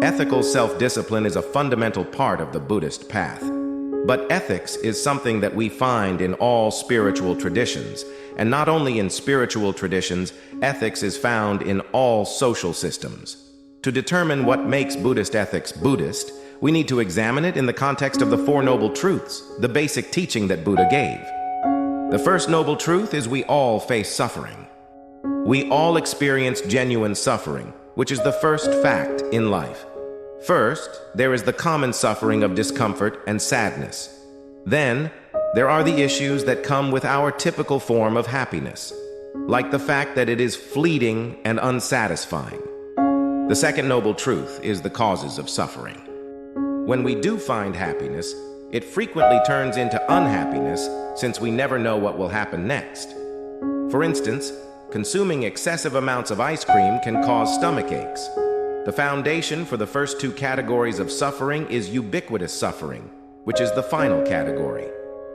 Ethical self-discipline is a fundamental part of the Buddhist path. But ethics is something that we find in all spiritual traditions, and not only in spiritual traditions, ethics is found in all social systems. To determine what makes Buddhist ethics Buddhist, we need to examine it in the context of the Four Noble Truths, the basic teaching that Buddha gave. The first noble truth is we all face suffering. We all experience genuine suffering, which is the first fact in life. First, there is the common suffering of discomfort and sadness. Then, there are the issues that come with our typical form of happiness, like the fact that it is fleeting and unsatisfying. The second noble truth is the causes of suffering. When we do find happiness, it frequently turns into unhappiness since we never know what will happen next. For instance, consuming excessive amounts of ice cream can cause stomach aches. The foundation for the first two categories of suffering is ubiquitous suffering, which is the final category.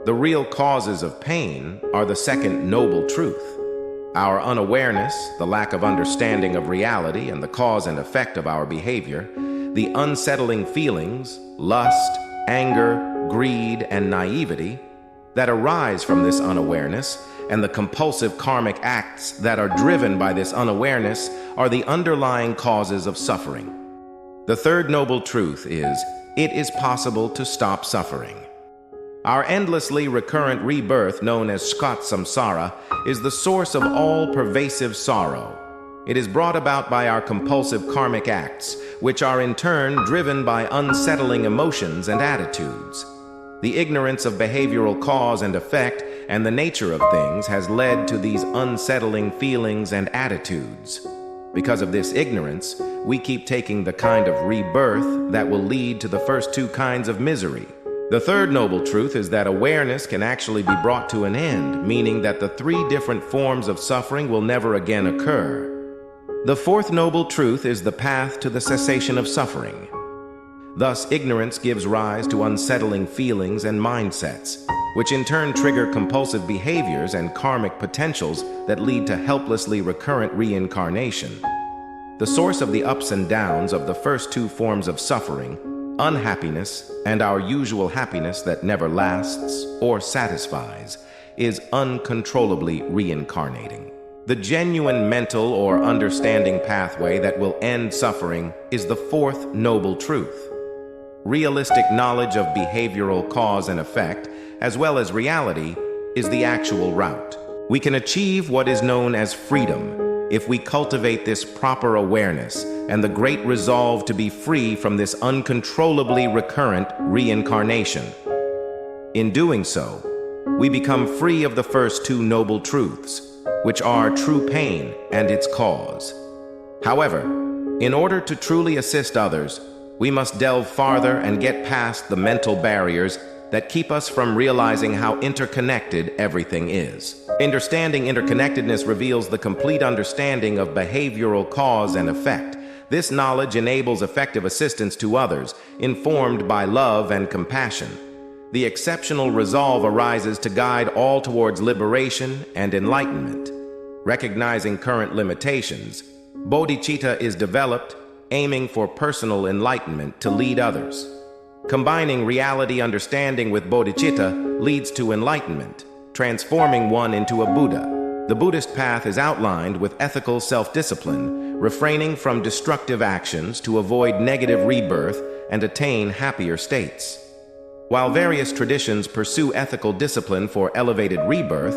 The real causes of pain are the second noble truth. Our unawareness, the lack of understanding of reality and the cause and effect of our behavior, the unsettling feelings, lust, anger, greed, and naivety that arise from this unawareness, and the compulsive karmic acts that are driven by this unawareness are the underlying causes of suffering. The third noble truth is, it is possible to stop suffering. Our endlessly recurrent rebirth, known as Skat Samsara, is the source of all pervasive sorrow. It is brought about by our compulsive karmic acts, which are in turn driven by unsettling emotions and attitudes. The ignorance of behavioral cause and effect and the nature of things has led to these unsettling feelings and attitudes. Because of this ignorance, we keep taking the kind of rebirth that will lead to the first two kinds of misery. The third noble truth is that awareness can actually be brought to an end, meaning that the three different forms of suffering will never again occur. The fourth noble truth is the path to the cessation of suffering. Thus, ignorance gives rise to unsettling feelings and mindsets, which in turn trigger compulsive behaviors and karmic potentials that lead to helplessly recurrent reincarnation. The source of the ups and downs of the first two forms of suffering, unhappiness and our usual happiness that never lasts or satisfies, is uncontrollably reincarnating. The genuine mental or understanding pathway that will end suffering is the fourth noble truth. Realistic knowledge of behavioral cause and effect, as well as reality, is the actual route. We can achieve what is known as freedom if we cultivate this proper awareness and the great resolve to be free from this uncontrollably recurrent reincarnation. In doing so, we become free of the first two noble truths, which are true pain and its cause. However, in order to truly assist others, we must delve farther and get past the mental barriers that keep us from realizing how interconnected everything is. Understanding interconnectedness reveals the complete understanding of behavioral cause and effect. This knowledge enables effective assistance to others, informed by love and compassion. The exceptional resolve arises to guide all towards liberation and enlightenment. Recognizing current limitations, bodhicitta is developed, aiming for personal enlightenment to lead others. Combining reality understanding with bodhicitta leads to enlightenment, transforming one into a Buddha. The Buddhist path is outlined with ethical self-discipline, refraining from destructive actions to avoid negative rebirth and attain happier states. While various traditions pursue ethical discipline for elevated rebirth,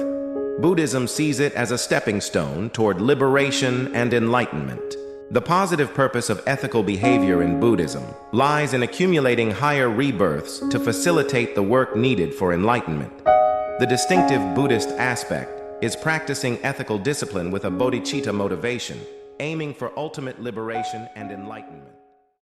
Buddhism sees it as a stepping stone toward liberation and enlightenment. The positive purpose of ethical behavior in Buddhism lies in accumulating higher rebirths to facilitate the work needed for enlightenment. The distinctive Buddhist aspect is practicing ethical discipline with a bodhicitta motivation, aiming for ultimate liberation and enlightenment.